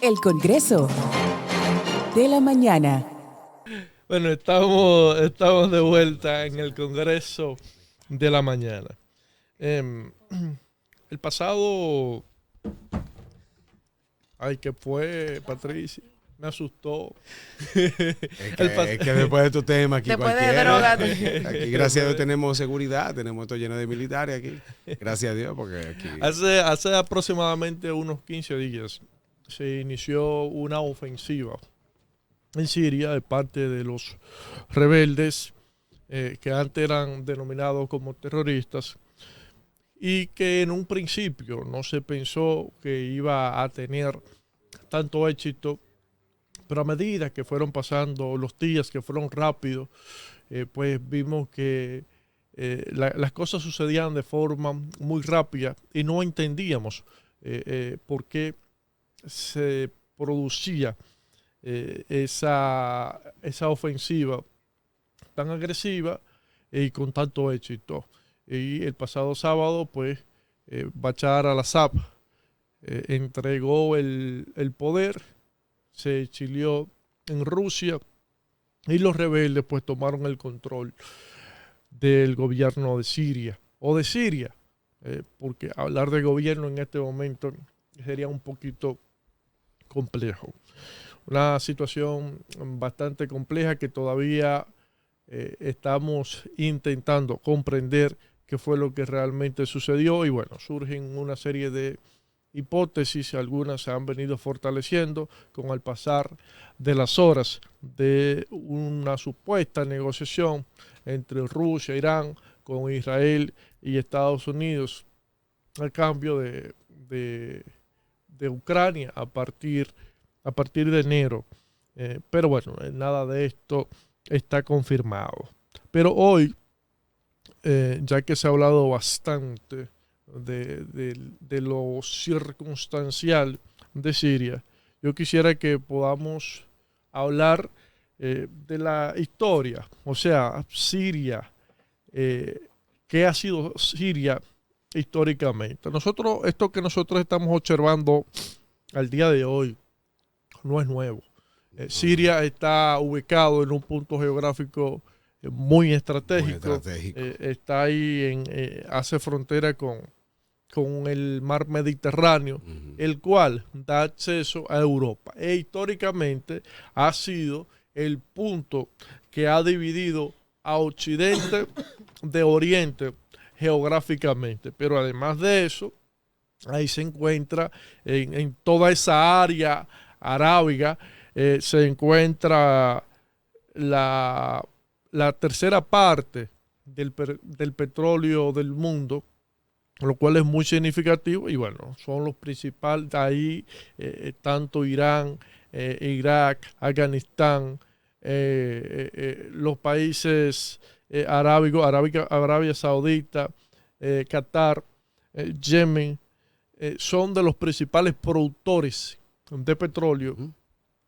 El Congreso de la Mañana. Bueno, estamos de vuelta en el Congreso de la Mañana. El pasado, ¿qué fue, Patricia? Me asustó. Es que después de tu tema aquí después cualquiera. de droga. Aquí gracias a Dios tenemos seguridad, tenemos esto lleno de militares aquí. Gracias a Dios porque aquí... Hace aproximadamente unos 15 días se inició una ofensiva en Siria de parte de los rebeldes que antes eran denominados como terroristas y que en un principio no se pensó que iba a tener tanto éxito, pero a medida que fueron pasando los días, que fueron rápidos, pues vimos que las cosas sucedían de forma muy rápida y no entendíamos por qué se producía esa ofensiva tan agresiva y con tanto éxito. Y el pasado sábado, pues, Bashar al-Assad entregó el poder, se exilió en Rusia y los rebeldes, pues, tomaron el control del gobierno de Siria, o de Siria, porque hablar de gobierno en este momento sería un poquito complejo. Una situación bastante compleja que todavía estamos intentando comprender qué fue lo que realmente sucedió y bueno, surgen una serie de hipótesis, algunas se han venido fortaleciendo con el pasar de las horas de una supuesta negociación entre Rusia, Irán, con Israel y Estados Unidos al cambio de Ucrania a partir de enero. Pero bueno, nada de esto está confirmado. Pero hoy, ya que se ha hablado bastante de lo circunstancial de Siria, yo quisiera que podamos hablar de la historia, o sea, Siria, ¿qué ha sido Siria históricamente? Esto que nosotros estamos observando al día de hoy no es nuevo. Siria está ubicado en un punto geográfico muy estratégico. Está ahí, hace frontera con el mar Mediterráneo, el cual da acceso a Europa. E históricamente ha sido el punto que ha dividido a Occidente de Oriente geográficamente. Pero además de eso, ahí se encuentra en toda esa área arábiga, se encuentra la tercera parte del petróleo del mundo, lo cual es muy significativo y bueno, son los principales, ahí tanto Irán, Irak, Afganistán, los países arábigos, Arabia Saudita, Qatar, Yemen, son de los principales productores de petróleo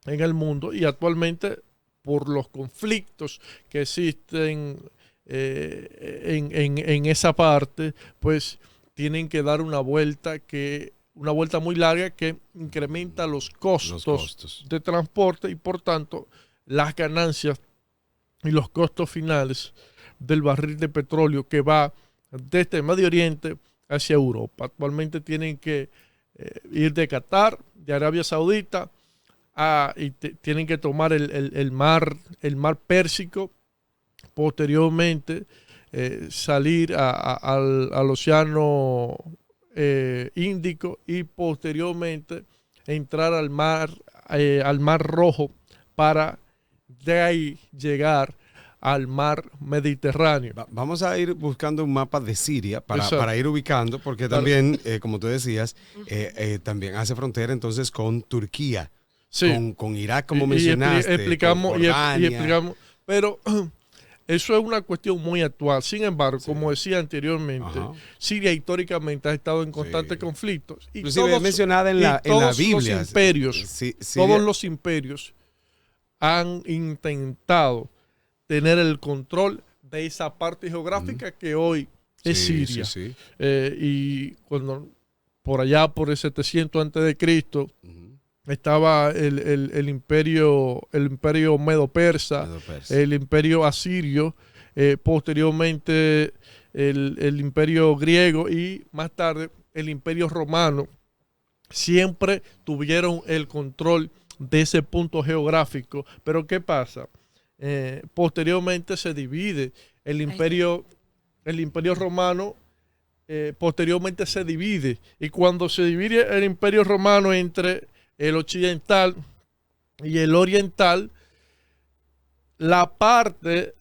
en el mundo y actualmente por los conflictos que existen en esa parte, pues tienen que dar una vuelta muy larga que incrementa los costos de transporte y por tanto las ganancias y los costos finales del barril de petróleo que va desde Medio Oriente hacia Europa. Actualmente tienen que ir de Qatar, de Arabia Saudita, y tienen que tomar el mar Pérsico, posteriormente salir al Océano Índico y posteriormente entrar al mar Rojo para de ahí llegar al mar Mediterráneo. Vamos a ir buscando un mapa de Siria para ir ubicando, porque también, como tú decías, también hace frontera entonces con Turquía, sí, con Irak, como mencionaste. Explicamos, pero eso es una cuestión muy actual. Sin embargo, sí, como decía anteriormente, Siria históricamente ha estado en constante conflicto. Inclusive es mencionada en la Biblia. Los imperios, todos los imperios han intentado tener el control de esa parte geográfica que hoy es Siria. Y cuando por allá por el 700 a.C., estaba el imperio medo-persa, el imperio asirio, posteriormente el imperio griego y más tarde el imperio romano. Siempre tuvieron el control de ese punto geográfico. Pero ¿qué pasa? Posteriormente se divide el imperio romano. Posteriormente se divide, y cuando se divide el imperio romano entre el occidental y el oriental, la parte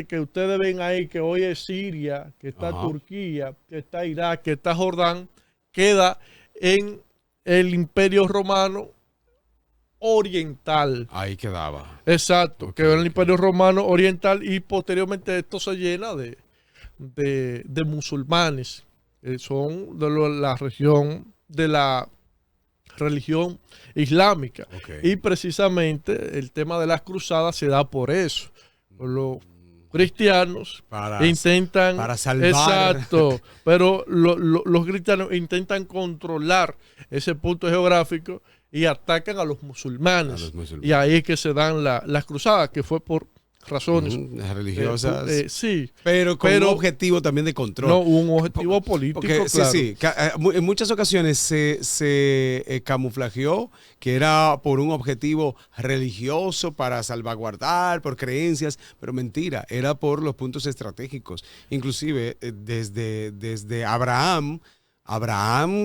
que ustedes ven ahí, que hoy es Siria, que está Turquía, que está Irak, que está Jordán, queda en el imperio romano oriental. Ahí quedaba. Exacto, quedó en el imperio romano oriental, y posteriormente esto se llena de musulmanes. Son de la región de la religión islámica. Y precisamente el tema de las cruzadas se da por eso. Los cristianos intentan para salvar. Exacto, pero los cristianos intentan controlar ese punto geográfico y atacan a los musulmanes. Y ahí es que se dan las cruzadas, que fue por razones religiosas, sí, pero con un objetivo también de control. No, un objetivo político, porque, claro. Sí, en muchas ocasiones se camuflajeó que era por un objetivo religioso, para salvaguardar, por creencias, pero mentira, era por los puntos estratégicos. Inclusive desde Abraham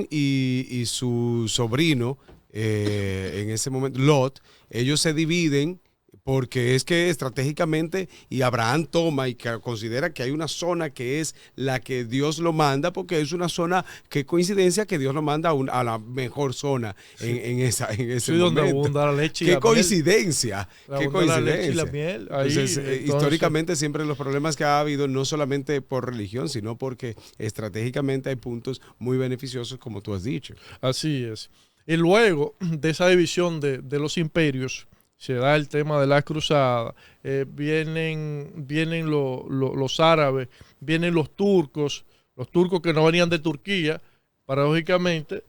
y su sobrino, en ese momento, Lot, ellos se dividen porque es que estratégicamente, y Abraham toma y considera que hay una zona que es la que Dios lo manda, porque es una zona, qué coincidencia que Dios lo manda a la mejor zona en ese momento. Donde abunda la leche y qué coincidencia, qué coincidencia. La leche y la miel. Ahí, entonces, históricamente siempre los problemas que ha habido, no solamente por religión, sino porque estratégicamente hay puntos muy beneficiosos, como tú has dicho. Así es. Y luego de esa división de los imperios, se da el tema de la cruzada, vienen los árabes, vienen los turcos que no venían de Turquía, paradójicamente,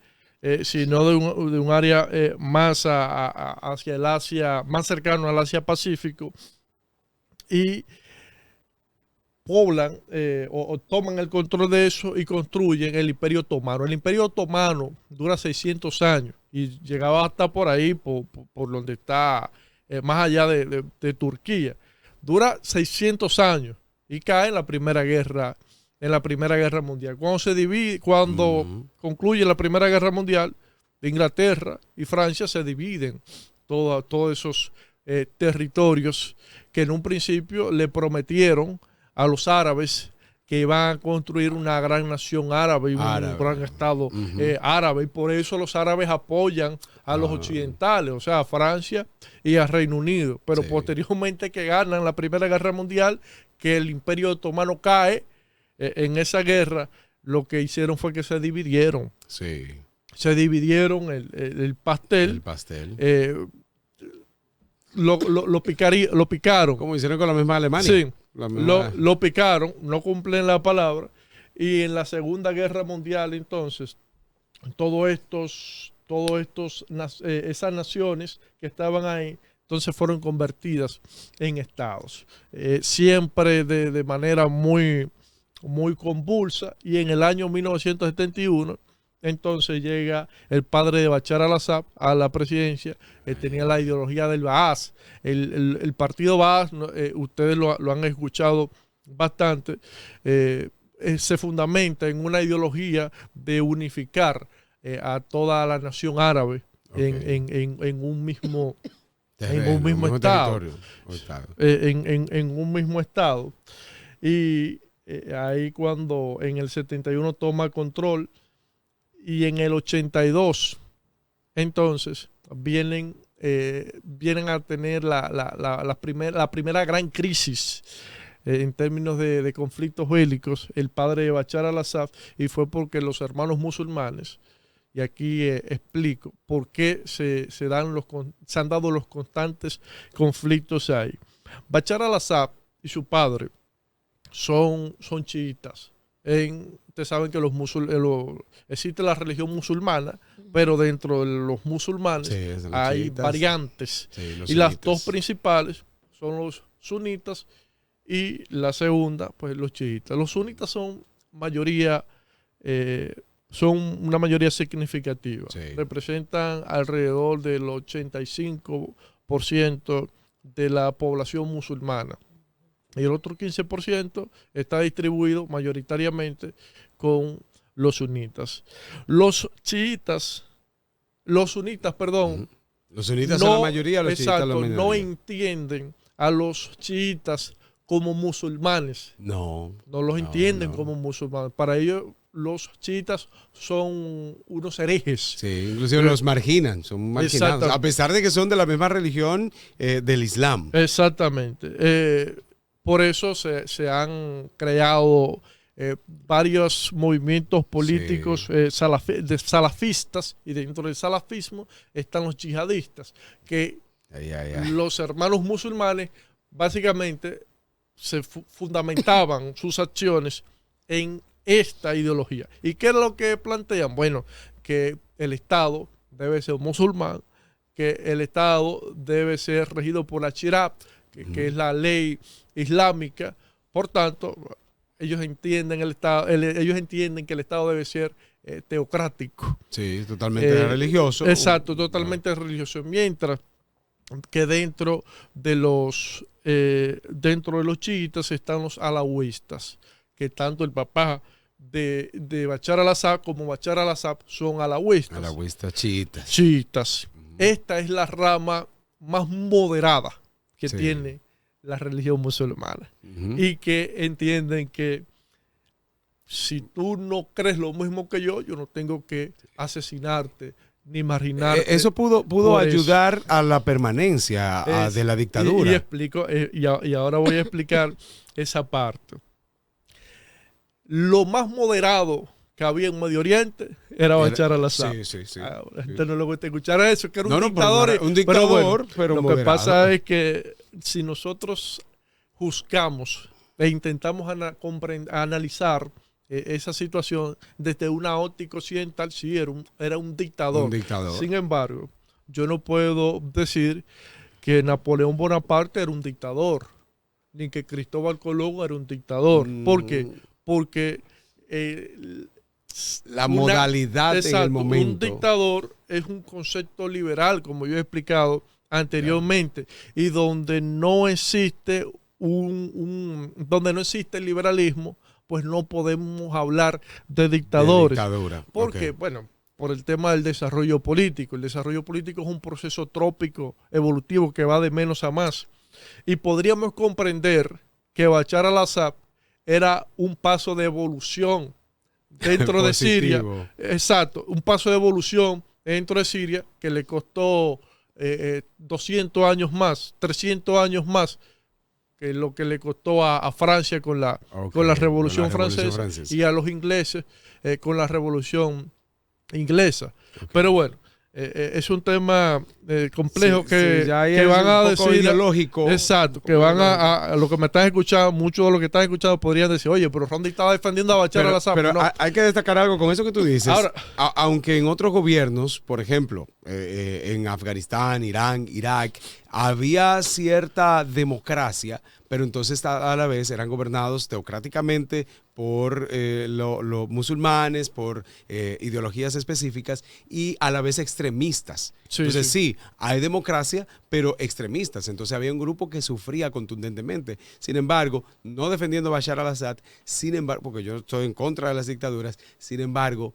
sino de un área más hacia el Asia, más cercano al Asia Pacífico, y poblan o toman el control de eso y construyen el Imperio Otomano. El Imperio Otomano dura 600 años y llegaba hasta por ahí, por donde está, más allá de Turquía. Dura 600 años y cae en la Primera Guerra Mundial. Cuando concluye la Primera Guerra Mundial, Inglaterra y Francia se dividen todos esos territorios que en un principio le prometieron a los árabes que iban a construir una gran nación árabe y un gran estado árabe, y por eso los árabes apoyan a los occidentales, o sea, a Francia y a Reino Unido. Pero posteriormente que ganan la Primera Guerra Mundial, que el Imperio Otomano cae en esa guerra, lo que hicieron fue que se dividieron. Sí. Se dividieron el pastel. El pastel. Lo picaron. Como hicieron con la misma Alemania. Sí. Lo picaron, no cumplen la palabra, y en la Segunda Guerra Mundial entonces esas naciones que estaban ahí entonces fueron convertidas en estados, siempre de manera muy, muy convulsa, y en el año 1971 entonces llega el padre de Bashar al-Assad a la presidencia. Tenía la ideología del Baas. El partido Baas, ustedes lo han escuchado bastante, se fundamenta en una ideología de unificar a toda la nación árabe en un mismo estado. En un mismo estado. Y ahí cuando en el 71 toma control, y en el 82, entonces, vienen a tener la primera gran crisis en términos de conflictos bélicos, el padre de Bashar al-Assad, y fue porque los hermanos musulmanes, y aquí explico por qué se han dado los constantes conflictos ahí. Bashar al-Assad y su padre son chiitas. Ustedes saben que existe la religión musulmana, pero dentro de los musulmanes Sí, es de los hay chiitas. variantes. Sí, los Y las sunitas. dos principales son los sunitas y la segunda, pues los chiitas. Los sunitas son mayoría, son una mayoría significativa. Sí. Representan alrededor del 85% de la población musulmana. Y el otro 15% está distribuido mayoritariamente con los sunitas. Los chiitas, los sunitas, perdón, Ujú. Los sunitas son la mayoría, los chiitas la exacto, minoría. no entienden a los chiitas como musulmanes. No. No los No, entienden no. como musulmanes. Para ellos, los chiitas son unos herejes. Sí, inclusive los marginan, son marginados, Exacto. a pesar de que son de la misma religión del Islam. Exactamente. Por eso se han creado varios movimientos políticos salafistas, y dentro del salafismo están los yihadistas, que Ay, ay, ay. los hermanos musulmanes básicamente se fundamentaban sus acciones en esta ideología. ¿Y qué es lo que plantean? Bueno, que el Estado debe ser musulmán, que el Estado debe ser regido por la Shari'a, que es la ley islámica. Por tanto, ellos entienden ellos entienden que el Estado debe ser teocrático. Sí, totalmente religioso. Exacto, totalmente religioso. Mientras que dentro de los chiitas están los alauistas, que tanto el papá de Bashar al-Assad como Bashar al-Assad son alauistas. Alauistas chiitas. Chiitas. Esta es la rama más moderada que Sí. tiene la religión musulmana. Ujú. Y que entienden que si tú no crees lo mismo que yo no tengo que asesinarte ni marginarte. Eso pudo por eso. ayudar a la permanencia de la dictadura. Y explico, y ahora voy a explicar esa parte. Lo más moderado que había en Medio Oriente era Bashar al-Assad. Sí. A la gente no le gusta escuchar eso, que era un No, dictador. un dictador, pero lo moderado. que pasa es que si nosotros juzgamos e intentamos analizar esa situación desde una óptica occidental, sí, era un dictador. Un dictador. Sin embargo, yo no puedo decir que Napoleón Bonaparte era un dictador, ni que Cristóbal Colón era un dictador. ¿Por qué? Porque la modalidad en el momento. Un dictador es un concepto liberal, como yo he explicado anteriormente, y donde no existe donde no existe el liberalismo, pues no podemos hablar de dictadores. Porque, bueno, por el tema del desarrollo político. El desarrollo político es un proceso trópico, evolutivo, que va de menos a más. Y podríamos comprender que Bashar al-Assad era un paso de evolución dentro de Siria. Exacto, un paso de evolución dentro de Siria que le costó 200 años más, 300 años más que lo que le costó a Francia con la Revolución Francesa y a los ingleses con la Revolución Inglesa. Pero bueno, es un tema complejo que van a decir ideológico. Exacto, que van a lo que me están escuchando, muchos de los que están escuchando podrían decir, oye, pero Randy estaba defendiendo a Bashar al-Assad. Pero no. hay que destacar algo con eso que tú dices. Ahora, aunque en otros gobiernos, por ejemplo, en Afganistán, Irán, Irak, había cierta democracia, pero entonces a la vez eran gobernados teocráticamente por los musulmanes, por ideologías específicas y a la vez extremistas. Entonces sí, hay democracia, pero extremistas. Entonces había un grupo que sufría contundentemente. Sin embargo, no defendiendo a Bashar al-Assad, sin embargo, porque yo estoy en contra de las dictaduras, sin embargo,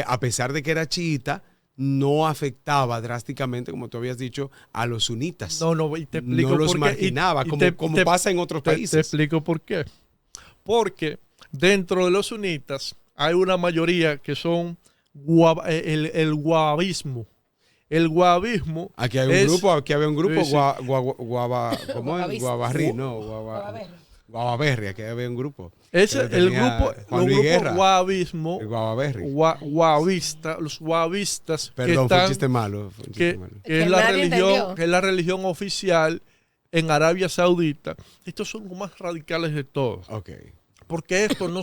a pesar de que era chiita, no afectaba drásticamente, como tú habías dicho, a los sunitas. Y te explico no los por qué. marginaba, como pasa en otros países. Te explico por qué. Porque dentro de los sunitas hay una mayoría que son el wahabismo. El wahabismo. Aquí había un grupo, Sí. ¿cómo es? Guabarrí, no, Guavaberri, aquí había un grupo. El grupo wahabismo, El Guavaberri. los wahabistas, Perdón, que fue un chiste malo. que es la religión oficial en Arabia Saudita. Estos son los más radicales de todos. Okay. Porque esto no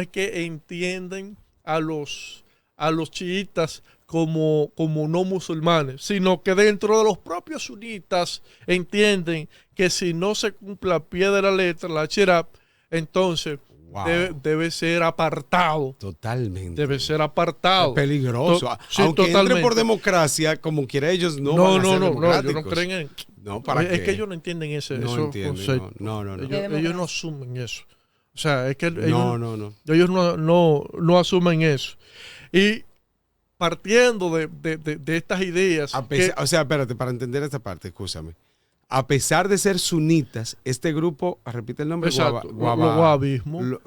es que entienden a los a los chiitas como no musulmanes, sino que dentro de los propios sunitas entienden que si no se cumple a pie de la letra la Shari'a, entonces Wow. debe ser apartado. Totalmente. Debe ser apartado. Es peligroso. Sí, Aunque entre totalmente. por democracia, como quiera ellos no van a ser ellos no democráticos. creen en... No, ¿para es qué? que ellos no entienden ese No esos entienden, conceptos. no. Ellos no asumen eso. O sea, es que ellos No. ellos no asumen eso. Y partiendo de estas ideas... O sea, espérate, para entender esta parte, escúchame. A pesar de ser sunitas, este grupo, repite el nombre, exacto, los wahabismos,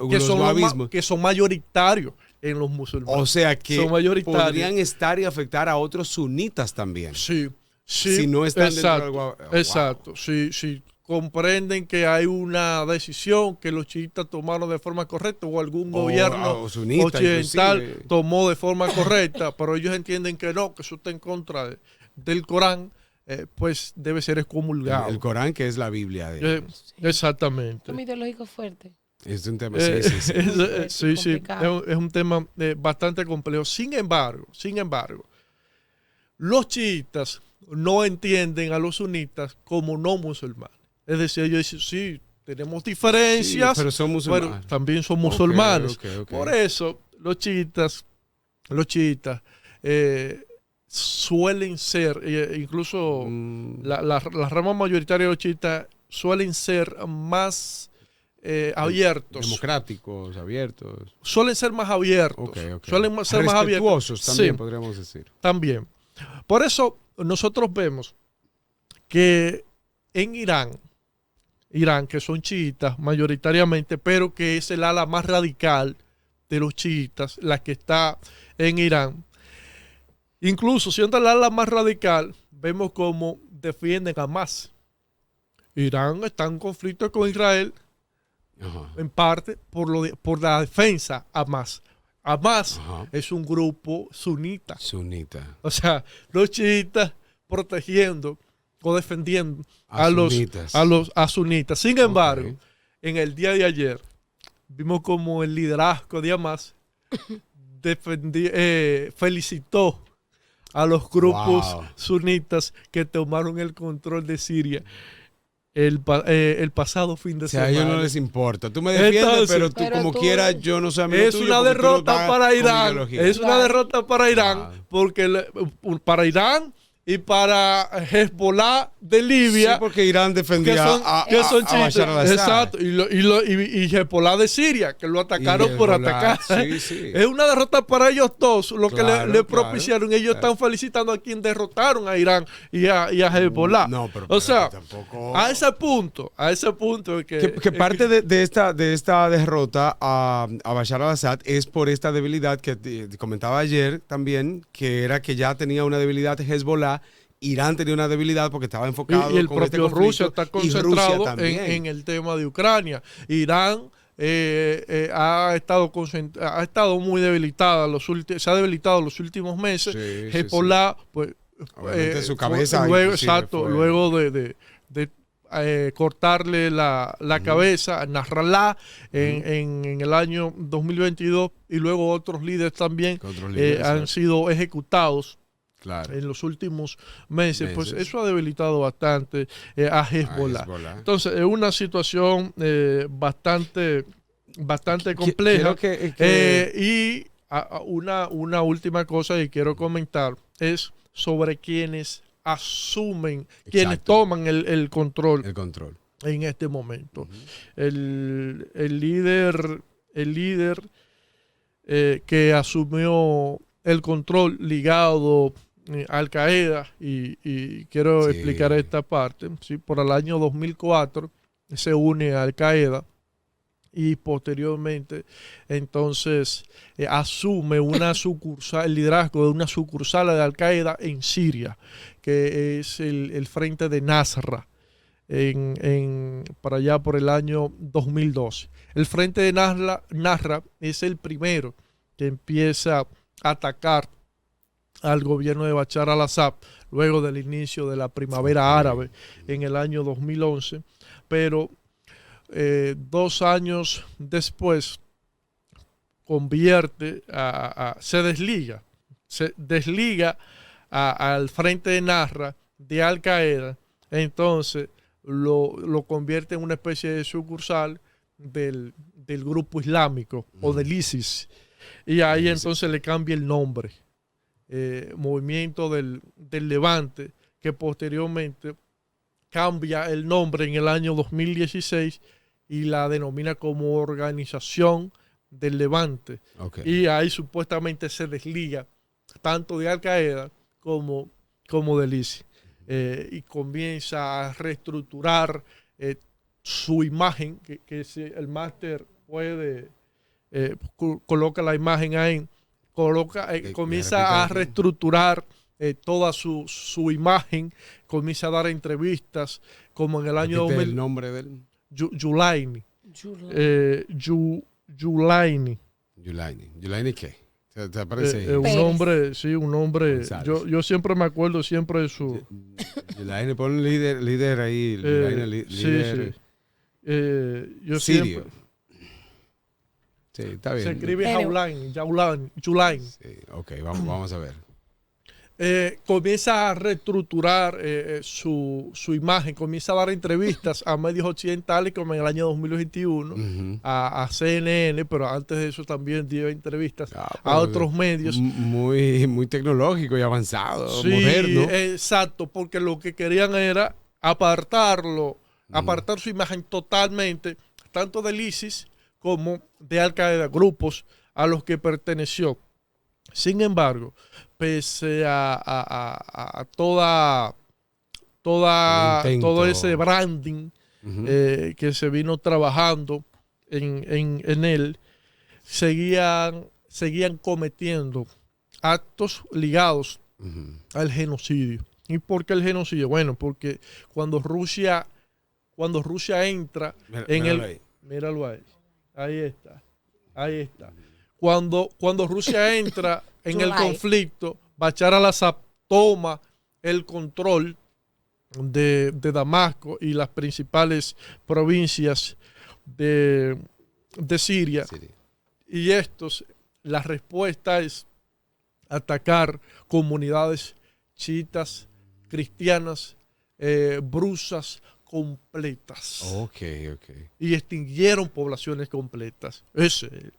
que son mayoritarios en los musulmanes. O sea que son mayoritarios. podrían estar y afectar a otros sunitas también. Sí, si no están dentro del wow. Exacto, sí, comprenden que hay una decisión que los chiitas tomaron de forma correcta o algún gobierno sunita, occidental inclusive. tomó de forma correcta, pero ellos entienden que no, que eso está en contra del Corán, pues debe ser excomulgado. El Corán, que es la Biblia de ellos. Exactamente. Es un ideológico fuerte. Es un tema, sí. Complicado. Es un tema bastante complejo. Sin embargo, los chiitas no entienden a los sunitas como no musulmanes. Es decir, ellos dicen, sí, tenemos diferencias, Sí, pero son musulmanes. pero también son musulmanes. Ok. Por eso, los chiitas suelen ser, incluso la rama mayoritaria de los chiitas suelen ser más abiertos. Democráticos, abiertos. Suelen ser más abiertos. Suelen ser más abiertos. Respetuosos también, Sí, podríamos decir. también. Por eso nosotros vemos que en Irán, que son chiitas mayoritariamente, pero que es el ala más radical de los chiitas, la que está en Irán. Incluso siendo el ala más radical, vemos cómo defienden a Hamas. Irán está en conflicto con Israel, en parte por la defensa a Hamas. Hamas es un grupo sunita. O sea, los chiitas protegiendo o defendiendo a sunitas. Sin embargo, en el día de ayer vimos como el liderazgo de Hamas felicitó a los grupos sunitas que tomaron el control de Siria el pasado fin de semana. A ellos no les importa. Tú me defiendes, pero tú como quieras, yo no sé. Es una derrota para Irán. Es una derrota para Irán, porque para Irán y para Hezbollah de Libia. Sí, porque Irán defendía a Bashar al-Assad. Exacto. Y Hezbollah de Siria, que lo atacaron por atacar. Sí. Es una derrota para ellos todos, lo que le propiciaron. Ellos están felicitando a quien derrotaron a Irán y a Hezbollah. No, pero o sea, tampoco... a ese punto que parte de esta derrota a Bashar al-Assad es por esta debilidad que te comentaba ayer también, que era que ya tenía una debilidad Hezbollah. Irán tenía una debilidad porque estaba enfocado y el con propio este Rusia está concentrado Rusia en el tema de Ucrania. Irán ha estado muy debilitada, se ha debilitado los últimos meses. Hezbollah, pues, su cabeza luego de cortarle la cabeza a Nasrallah en el año 2022 y luego otros líderes también han sido ejecutados. Claro. En los últimos meses, pues eso ha debilitado bastante a Hezbollah. Entonces, es una situación bastante compleja. Y una última cosa que quiero comentar es sobre quienes asumen, quienes toman el control en este momento. El líder que asumió el control ligado Al Qaeda y quiero explicar esta parte. ¿Sí? Por el año 2004 se une a Al Qaeda y posteriormente entonces asume una sucursal, el liderazgo de una sucursal de Al Qaeda en Siria, que es el frente de Nasra para allá por el año 2012. El frente de Nasra es el primero que empieza a atacar al gobierno de Bashar al-Assad luego del inicio de la primavera árabe en el año 2011, pero 2 años después, convierte, se desliga al frente de Nasra de Al Qaeda, entonces lo convierte en una especie de sucursal del grupo islámico o del ISIS. Y ahí entonces le cambia el nombre, Movimiento del Levante, que posteriormente cambia el nombre en el año 2016 y la denomina como Organización del Levante. Okay. Y ahí supuestamente se desliga tanto de Al Qaeda como del ISIS. Y comienza a reestructurar su imagen, que si el máster puede, coloca la imagen ahí, comienza a reestructurar toda su imagen, comienza a dar entrevistas, como en el año 2000. ¿El nombre de él? Yulaini. Yulaini. ¿Yulaini qué? ¿Te aparece? Un nombre, sí, un nombre. Yo siempre me acuerdo siempre de su. Yulaini, pon líder ahí. Líder. Sí. Yo Sirio. siempre. Sí, está bien. Se escribe Yulaini. Sí, ok, vamos a ver. Comienza a reestructurar su imagen, comienza a dar entrevistas a medios occidentales como en el año 2021, a CNN, pero antes de eso también dio entrevistas a otros medios. Muy tecnológico y avanzado, sí, moderno. Exacto, porque lo que querían era apartar su imagen totalmente, tanto del ISIS como de Al Qaeda, grupos a los que perteneció. Sin embargo, pese a todo ese branding que se vino trabajando en él, seguían cometiendo actos ligados al genocidio. ¿Y por qué el genocidio? Bueno, porque cuando Rusia entra en el... Míralo ahí. Ahí está. Cuando Rusia entra en el conflicto, Bashar al-Assad toma el control de Damasco y las principales provincias de Siria. Y la respuesta es atacar comunidades chiitas, cristianas, drusas completas. Okay. Y extinguieron poblaciones completas. Ese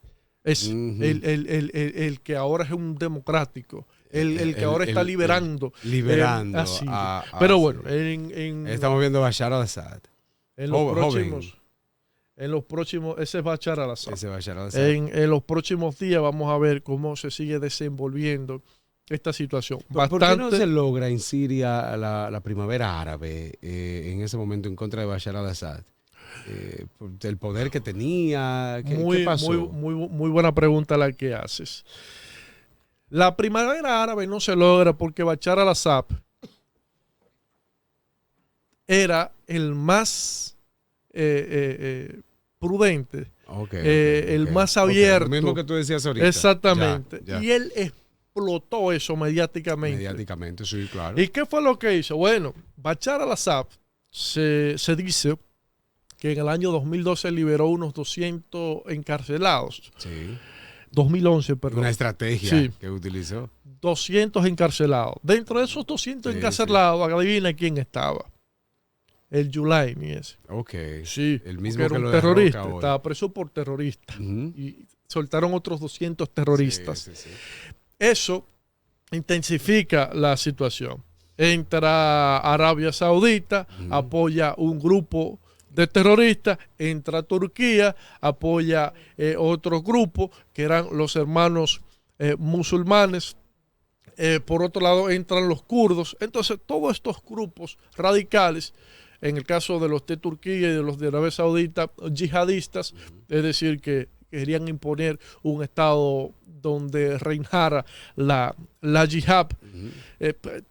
es el que ahora es un democrático, el que ahora está liberando. Así. Pero bueno, estamos viendo Bashar al-Assad. En los próximos, ese es Bashar al-Assad. En los próximos días vamos a ver cómo se sigue desenvolviendo esta situación. ¿Por qué no se logra en Siria la primavera árabe en ese momento en contra de Bashar al-Assad? El poder que tenía, ¿qué pasó? Muy buena pregunta la que haces. La primavera árabe no se logra porque Bashar al-Assad era el más prudente, el más abierto. Lo mismo que tú decías ahorita. Exactamente. Ya. Y él explotó eso mediáticamente. Mediáticamente, sí, claro. ¿Y qué fue lo que hizo? Bueno, Bashar al-Assad se dice que en el año 2012 liberó unos 200 encarcelados. Sí. 2011, perdón. Una estrategia que utilizó. 200 encarcelados. Dentro de esos 200 encarcelados, adivina quién estaba. El Yulaini ese. Ok. Sí, el mismo era un terrorista. Estaba preso por terrorista. Y soltaron otros 200 terroristas. Sí. Eso intensifica la situación. Entra Arabia Saudita, apoya un grupo de terroristas, entra Turquía, apoya otro grupo que eran los hermanos musulmanes. Por otro lado entran los kurdos. Entonces todos estos grupos radicales, en el caso de los de Turquía y de los de Arabia Saudita, yihadistas, es decir, que querían imponer un estado donde reinara la yihad.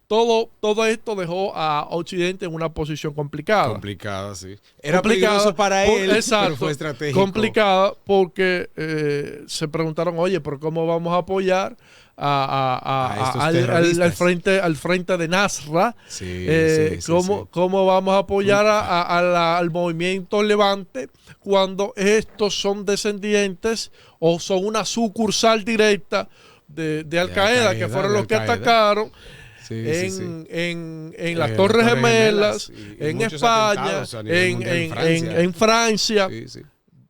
Todo esto dejó a Occidente en una posición complicada. Complicada, sí. Era peligroso para él, pero fue estratégico. Complicada porque se preguntaron, oye, ¿pero cómo vamos a apoyar estos al terroristas. al frente de Nasra. Sí, ¿Cómo vamos a apoyar al movimiento Levante cuando estos son descendientes o son una sucursal directa de Al Qaeda, que fueron los que atacaron en las Torres Gemelas, en España, en Francia? Sí, sí.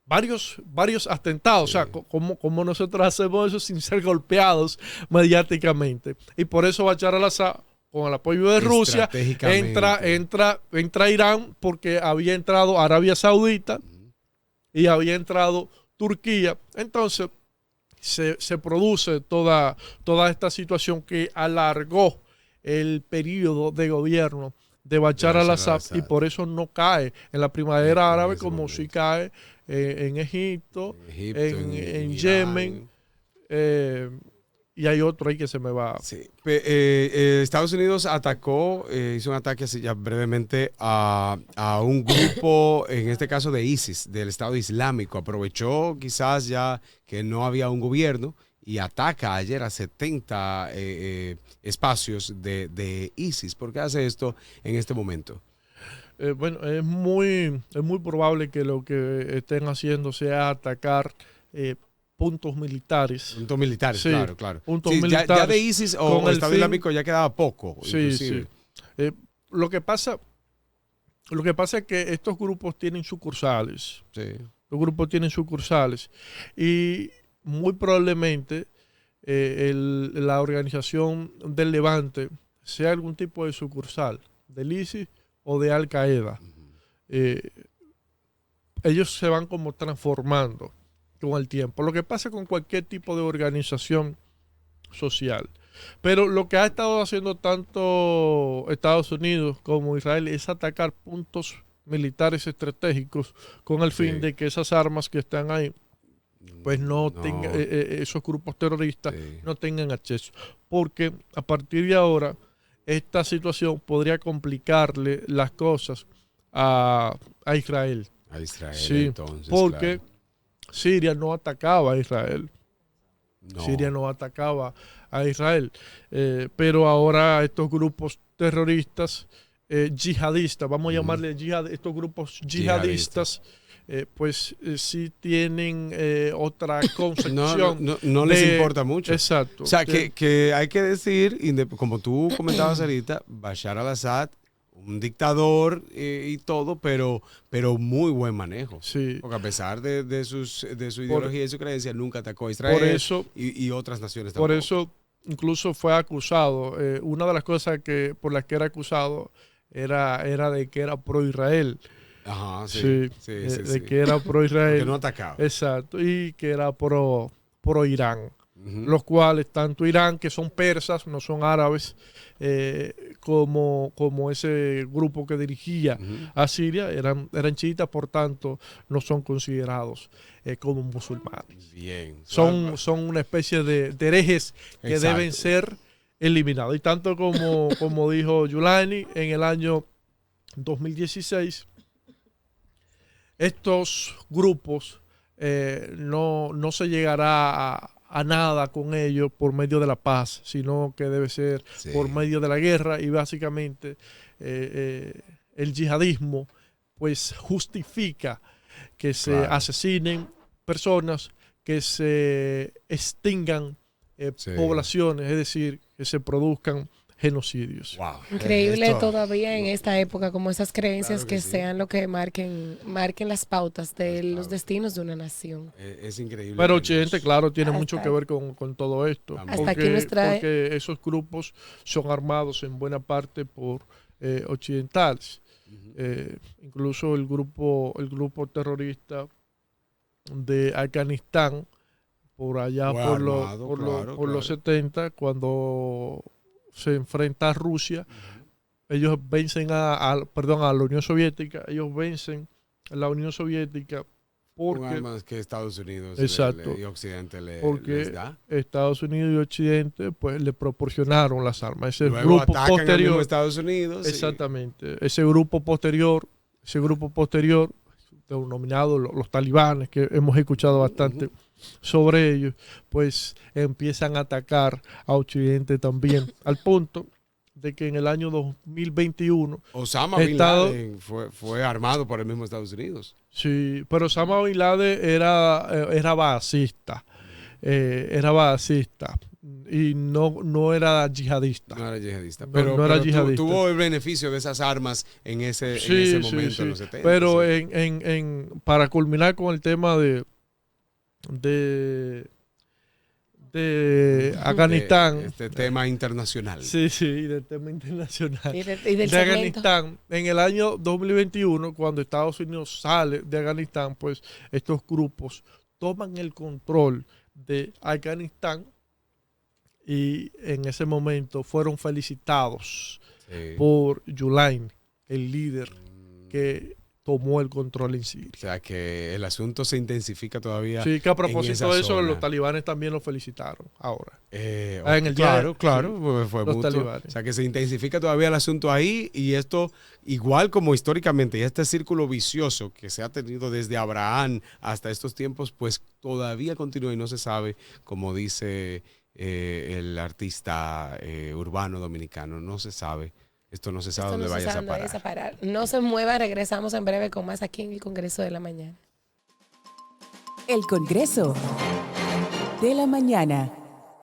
Varios atentados, Sí. o sea, como nosotros hacemos eso sin ser golpeados mediáticamente. Y por eso Bashar al-Assad, con el apoyo de Rusia, entra Irán, porque había entrado Arabia Saudita y había entrado Turquía. Entonces se produce toda esta situación que alargó el periodo de gobierno de Bashar al-Assad, y por eso no cae en la primavera árabe como sí cae en Egipto, en Yemen, y hay otro ahí que se me va. Sí. Estados Unidos atacó, hizo un ataque así ya brevemente a un grupo, en este caso de ISIS, del Estado Islámico. Aprovechó quizás ya que no había un gobierno y ataca ayer a 70 espacios de ISIS. ¿Por qué hace esto en este momento? Bueno, es muy probable que lo que estén haciendo sea atacar puntos militares. Puntos militares, Sí, claro. puntos Sí, militares. ya de ISIS o con el Estado fin- Islámico ya quedaba poco. Sí, inclusive. sí. Lo que pasa es que estos grupos tienen sucursales. Sí. Los grupos tienen sucursales. Y muy probablemente la organización del Levante sea algún tipo de sucursal del ISIS o de Al Qaeda. Ellos se van como transformando con el tiempo. Lo que pasa con cualquier tipo de organización social. Pero lo que ha estado haciendo tanto Estados Unidos como Israel es atacar puntos militares estratégicos con el fin de que esas armas que están ahí, pues no tengan, esos grupos terroristas no tengan acceso. Porque a partir de ahora, esta situación podría complicarle las cosas a Israel. A Israel, Sí, entonces. porque Siria no atacaba a Israel. No. Siria no atacaba a Israel. Pero ahora estos grupos terroristas yihadistas, vamos a llamarle estos grupos yihadistas, pues sí tienen otra concepción. No les importa mucho. Exacto. O sea, que hay que decir, como tú comentabas ahorita, Bashar al-Assad, un dictador y todo, pero muy buen manejo. Sí. Porque a pesar de su ideología y su creencia, nunca atacó a Israel por eso, y otras naciones tampoco. tampoco. Por eso incluso fue acusado. Una de las cosas por las que era acusado era de que era pro-Israel. Ajá, Sí. sí. Que era pro-Israel. Que no atacaba. Exacto. Y que era pro-Irán. Los cuales, tanto Irán, que son persas, no son árabes, como ese grupo que dirigía a Siria, eran chiitas, por tanto, no son considerados como musulmanes. Bien. Son una especie de herejes que deben ser eliminados. Y tanto como dijo Yulani, en el año 2016, estos grupos no se llegará a nada con ellos por medio de la paz, sino que debe ser por medio de la guerra. Y básicamente el yihadismo pues justifica que se asesinen personas, que se extingan poblaciones, es decir, que se produzcan genocidios. Wow. Increíble todavía en esta época, como esas creencias que sí. sean lo que marquen las pautas de los destinos de una nación. Es increíble. Pero Occidente, claro, tiene Hasta mucho que ver con todo esto. Hasta aquí porque esos grupos son armados en buena parte por occidentales. Incluso el grupo terrorista de Afganistán, por allá por los 70, cuando se enfrenta a Rusia, ellos vencen a la Unión Soviética, a la Unión Soviética porque armas que Estados Unidos y Occidente les da. Estados Unidos y Occidente pues le proporcionaron las armas. Ese Luego grupo posterior, Estados Unidos. exactamente, ese grupo posterior denominados los talibanes, que hemos escuchado bastante sobre ellos, pues empiezan a atacar a Occidente también, al punto de que en el año 2021 Osama Bin Estado- Laden fue armado por el mismo Estados Unidos. sí, pero Osama Bin Laden era basista, y no era yihadista. No era yihadista. No, Pero, no era pero yihadista. tuvo el beneficio de esas armas en ese momento, en los 70. Pero sí. para culminar con el tema de Afganistán, Este tema internacional. sí, del tema internacional. Y del De segmento. Afganistán, en el año 2021, cuando Estados Unidos sale de Afganistán, pues estos grupos toman el control de Afganistán y en ese momento fueron felicitados Sí. por Yulain, el líder que tomó el control en Siria. O sea que el asunto se intensifica todavía. Sí, que a en propósito esa de eso, zona. los talibanes también lo felicitaron ahora. En el día claro, de- claro, sí, pues fue los mutuo. talibanes. O sea que se intensifica todavía el asunto ahí y esto, igual como históricamente, y este círculo vicioso que se ha tenido desde Abraham hasta estos tiempos, pues todavía continúa y no se sabe, como dice el artista urbano dominicano, no se sabe. Esto no se sabe Esto dónde no se vayas sabe a dónde vayas parar. a parar. No se mueva, regresamos en breve con más aquí en el Congreso de la Mañana. El Congreso de la Mañana.